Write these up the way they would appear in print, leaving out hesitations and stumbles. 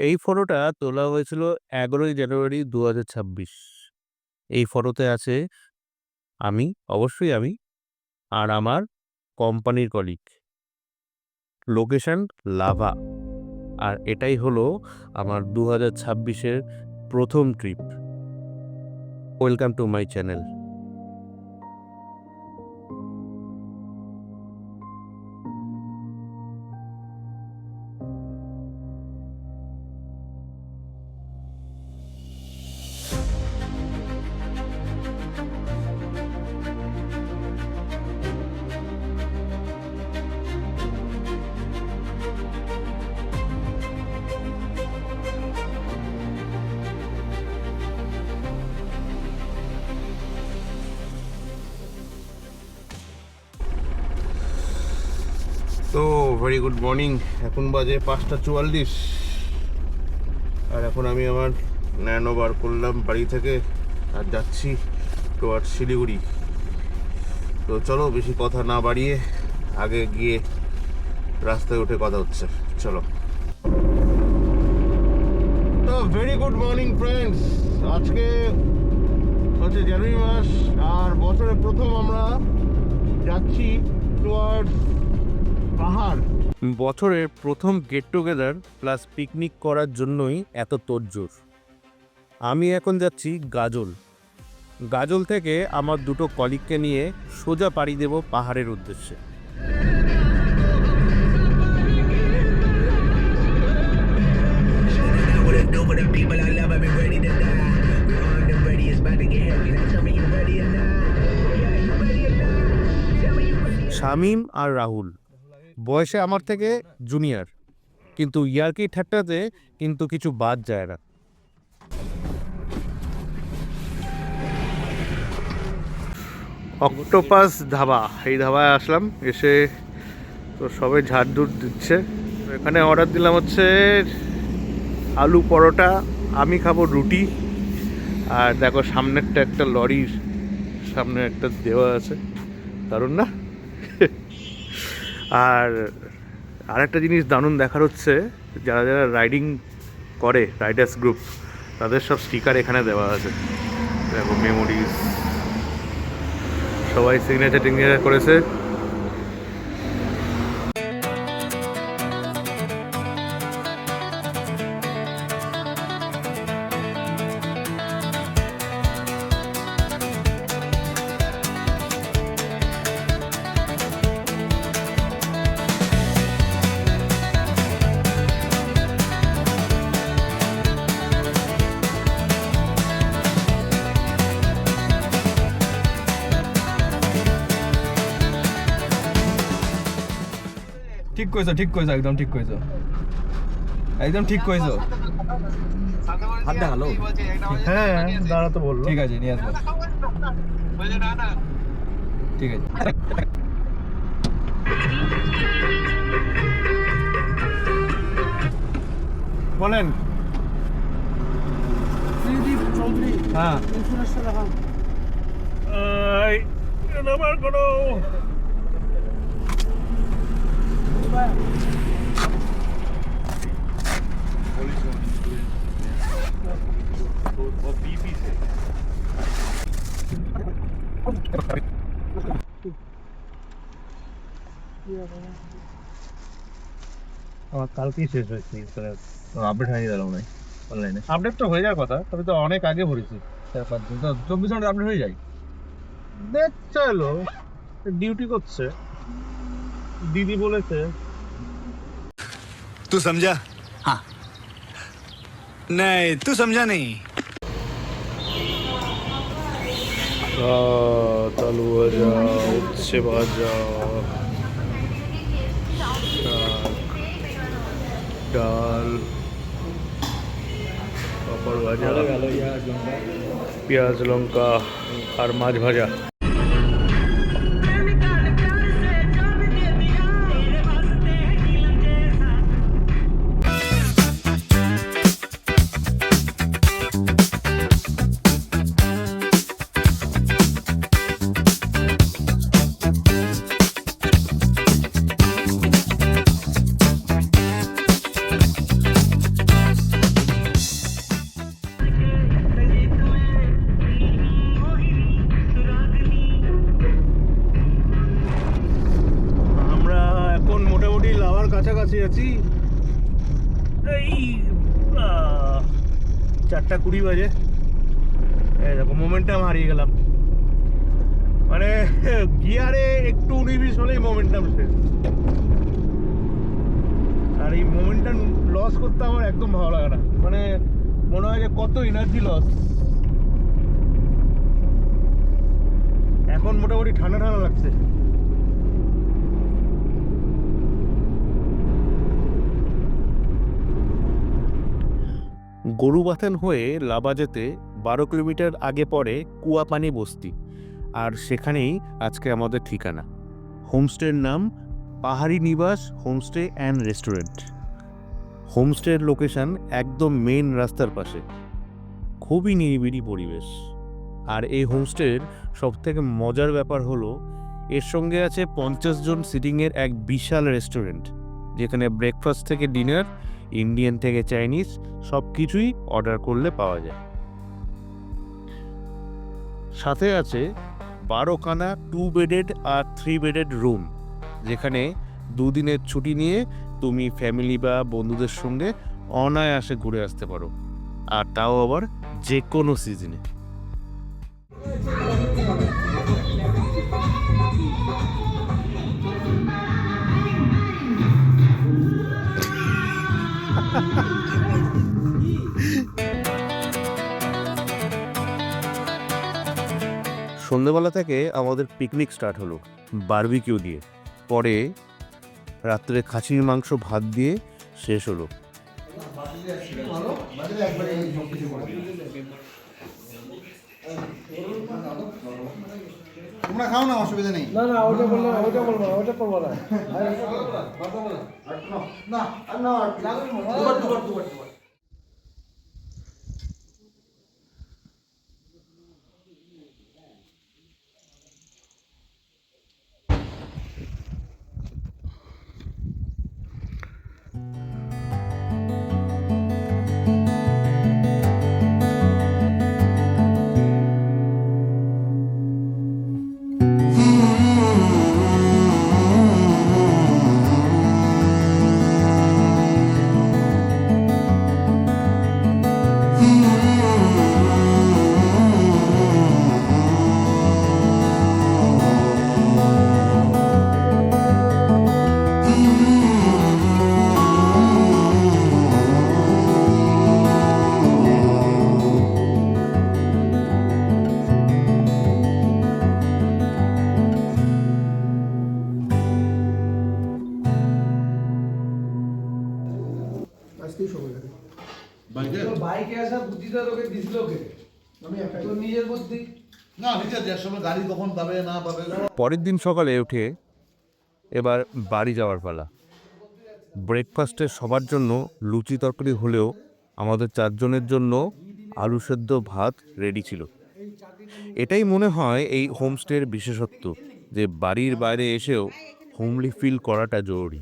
এই ফটোটা তোলা হয়েছিল ১১ই জানুয়ারি ২০২৬। এই ফটোতে আছে আমি, অবশ্যই আমি, আর আমার কোম্পানির কলিগ। Location lava. আর এটাই হলো আমার ২০২৬ এর ১ম trip. Welcome to my channel. তো ভেরি গুড মর্নিং। এখন বাজে ৫টা ৪৪। আর এখন আমি আমার ন্যানো বার করলাম বাড়ি থেকে আর যাচ্ছি টুয়ার্ডস শিলিগুড়ি। তো চলো বেশি কথা না বাড়িয়ে আগে গিয়ে রাস্তায় উঠে কথা হচ্ছে। চলো। তো ভেরি গুড মর্নিং ফ্রেন্ডস। আজকে হচ্ছে জানুয়ারি মাস আর বছরের প্রথম আমরা যাচ্ছি টুয়ার্ডস পাহাড়। বছরের প্রথম গেট টুগেদার প্লাস পিকনিক করার জন্যই এত তোড়জোড়। আমি এখন যাচ্ছি গাজল। গাজল থেকে আমার দুটো কলিগকে নিয়ে সোজা পাড়ি দেব পাহাড়ের উদ্দেশ্যে। শামীম আর রাহুল বয়সে আমার থেকে জুনিয়র, কিন্তু ইয়ার্কি ঠাট্টাতে কিন্তু কিছু বাদ যায় না। অক্টোপাস ধাবা, এই ধাবায় আসলাম। এসে তো সবাই ঝাড়ঝুড় দিচ্ছে। এখানে অর্ডার দিলাম হচ্ছে আলু পরোটা, আমি খাবো রুটি। আর দেখো সামনেরটা একটা লরির সামনে একটা দেওয়া আছে, দারুণ না? আর আরেকটা জিনিস দারুণ দেখার হচ্ছে, যারা যারা রাইডিং করে, রাইডার্স গ্রুপ, তাদের সব স্টিকার এখানে দেওয়া আছে। দেখো মেমোরিজ, সবাই সিগনেচার টিগনেচার করেছে। ঠিক কইছো, ঠিক কইছো, একদম ঠিক কইছো, একদম ঠিক কইছো। হাত দেখালো। হ্যাঁ দাঁড়াতে বললো। ঠিক আছে, নিয়ে আসবো। ঠিক আছে। বলেন। হ্যাঁ আমার কোনো আমার কালকেই শেষ হয়েছে। আপডেট হয়নি দাঁড়াও নাই অনলাইনে। আপডেট তো হয়ে যাওয়ার কথা, তবে তো অনেক আগে ভরেছি। 4-5 দিন তো 24 ঘন্টা আপডেট হয়ে যায়। দেখতে এলো, ডিউটি করছে, দিদি বলেছে। तू समझा? हाँ नहीं तू समझा नहीं। আলু ভাজা, উচ্ছে ভাজা, শাক, ডাল, পাপড় ভাজা, পেঁয়াজ লঙ্কা আর মাছ ভাজা। কাছাকাছি আছি। এই 4:20 বাজে। এই দেখো মোমেন্টাম হারিয়ে গেলাম, মানে গিয়ারে একটু 19-20 হলেই মোমেন্টাম শেষ। আর এই মোমেন্টাম লস করতে আমার একদম ভালো লাগে না, মানে মনে হয় যে কত এনার্জি লস। এখন মোটামুটি ঠান্ডা ঠান্ডা লাগছে। গরুবাথান হয়ে লাবা যেতে 12 কিলোমিটার আগে পড়ে কুয়াপানি বস্তি, আর সেখানেই আজকে আমাদের ঠিকানা। হোমস্টের নাম পাহাড়ি নিবাস হোমস্টে অ্যান্ড রেস্টুরেন্ট। হোমস্টের লোকেশন একদম মেন রাস্তার পাশে, খুবই নিরিবিলি পরিবেশ। আর এই হোমস্টের সবথেকে মজার ব্যাপার হলো এর সঙ্গে আছে 50 জন সিটিংয়ের এক বিশাল রেস্টুরেন্ট, যেখানে ব্রেকফাস্ট থেকে ডিনার, ইন্ডিয়ান থেকে চাইনিজ সব কিছুই অর্ডার করলে পাওয়া যায়। সাথে আছে 12খানা 2 বেডেড আর 3 বেডেড রুম, যেখানে 2 দিনের ছুটি নিয়ে তুমি ফ্যামিলি বা বন্ধুদের সঙ্গে অনায়াসে ঘুরে আসতে পারো, আর তাও আবার যে কোনো সিজনে। সন্ধ্যেবেলা থেকে আমাদের পিকনিক স্টার্ট হলো বারবিকিউ দিয়ে, পরে রাত্রে খাসির মাংস ভাত দিয়ে শেষ হলো। তোমরা খাও না, অসুবিধা নেই। না না ওটা বলবো না, ওটা বলবো না, ওটা করবো না। বাইকে আসা বুদ্ধিটা তোকে দিছিল কে? তোর নিজের বুদ্ধি। না, নিজের যে সময় গাড়ি কখন পাবে না পাবে। পরের দিন সকালে উঠে এবার বাড়ি যাওয়ার পালা। ব্রেকফাস্টে সবার জন্য লুচি তরকারি হলেও আমাদের 4 জনের জন্য আলু সেদ্ধ ভাত রেডি ছিল। এটাই মনে হয় এই হোমস্টের বিশেষত্ব, যে বাড়ির বাইরে এসেও হোমলি ফিল করাটা জরুরি।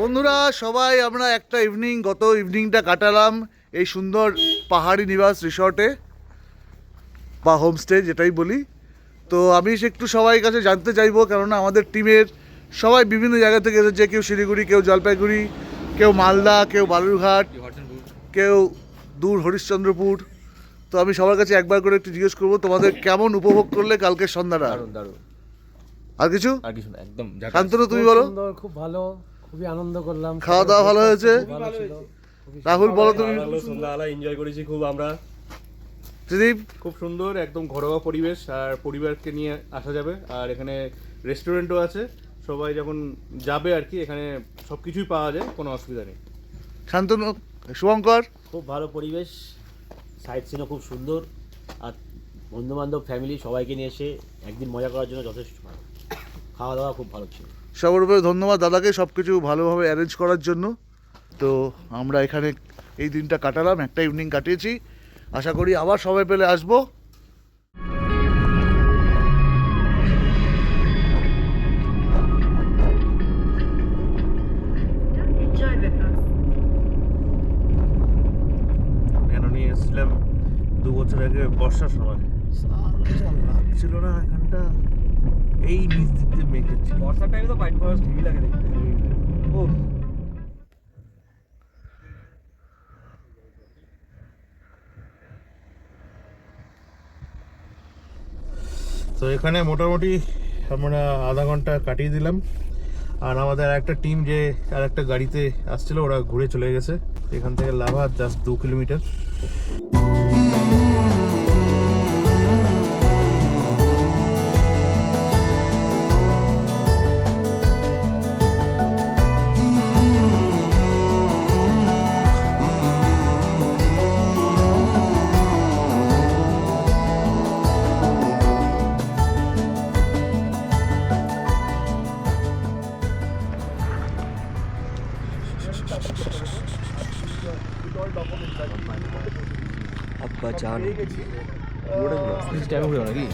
বন্ধুরা সবাই আমরা একটা গত ইভিনিংটা কাটালাম এই সুন্দর পাহাড়ি নিবাস রিসর্টে বা হোমস্টে যেটাই বলি। তো আমি একটু সবাই কাছে জানতে চাইবো, কেননা আমাদের টিমের সবাই বিভিন্ন জায়গা থেকে এসেছে, কেউ শিলিগুড়ি, কেউ জলপাইগুড়ি, কেউ মালদা, কেউ বালুরঘাট, কেউ দূর হরিশ্চন্দ্রপুর। তো আমি সবার কাছে একবার করে একটু জিজ্ঞেস করবো তোমাদের কেমন উপভোগ করলে কালকে সন্ধ্যাটা। আর কিছু একদম শান্তনু তুমি বলো। সুন্দর, খুব ভালো, খুবই আনন্দ করলাম। খাওয়া দাওয়া ভালো হয়েছে? ভালো ছিল। রাহুল বলো তুমি। সন্ধ্যাবেলা এনজয় করেছি খুব আমরা, ত্রিদীপ? খুব সুন্দর একদম ঘরোয়া পরিবেশ, আর পরিবারকে নিয়ে আসা যাবে। আর এখানে রেস্টুরেন্টও আছে, সবাই যখন যাবে আর কি এখানে সব কিছুই পাওয়া যায়, কোনো অসুবিধা নেই। শান্তনু? শুভঙ্কর? খুব ভালো পরিবেশ, সাইট সিনও খুব সুন্দর, আর বন্ধুবান্ধব ফ্যামিলি সবাইকে নিয়ে এসে একদিন মজা করার জন্য যথেষ্ট ভালো। খাওয়া দাওয়া খুব ভালো ছিল। সবার উপরে ধন্যবাদ দাদাকে সব কিছু ভালোভাবে অ্যারেঞ্জ করার জন্য। তো আমরা এখানে এই দিনটা কাটালাম, একটা ইভিনিং কাটিয়েছি। আশা করি আবার সবাই পেলে আসবো। কেন নিয়ে এসেছিলাম 2 বছর আগে বর্ষার সময়, ছিল না এখানটা, এই নিচ দিক দিয়ে মেঘ ছিল। বর্ষার টাইমে তো পাইন ফরেস্ট হেভি লাগে দেখতে। ও তো এখানে মোটামুটি আমরা আধা ঘন্টা কাটিয়ে দিলাম। আর আমাদের একটা টিম যে আর একটা গাড়িতে আসছিল, ওরা ঘুরে চলে গেছে। এখান থেকে লাভা জাস্ট 2 কিলোমিটার। আব্বা জান টাইমে ঘুরে নাকি?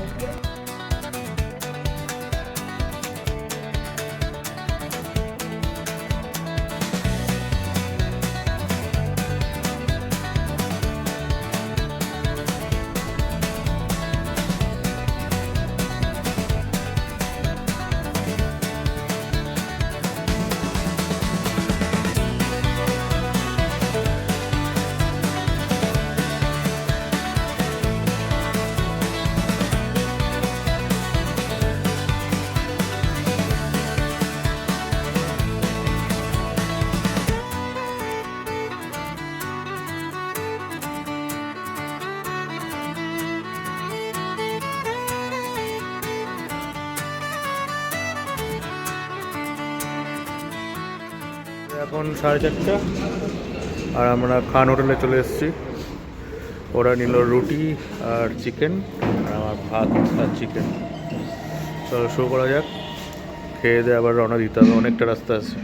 এখন 4:30 আর আমরা খান হোটেলে চলে এসেছি। ওরা নিল রুটি আর চিকেন, আর আমার ভাত আর চিকেন। চলো শো করা যাক, খেয়ে দিয়ে আবার রওনা দিতে হবে, অনেকটা রাস্তা আছে।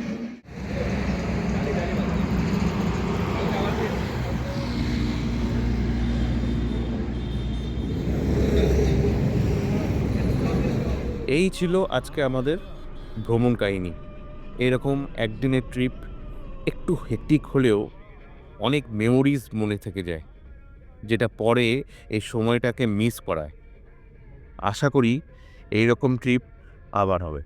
এই ছিল আজকে আমাদের ভ্রমণ কাহিনী। এরকম একদিনের ট্রিপ একটু হেক্টিক হলেও অনেক মেমোরিজ মনে থেকে যায়, যেটা পরে এই সময়টাকে মিস করায়। আশা করি এই রকম ট্রিপ আবার হবে।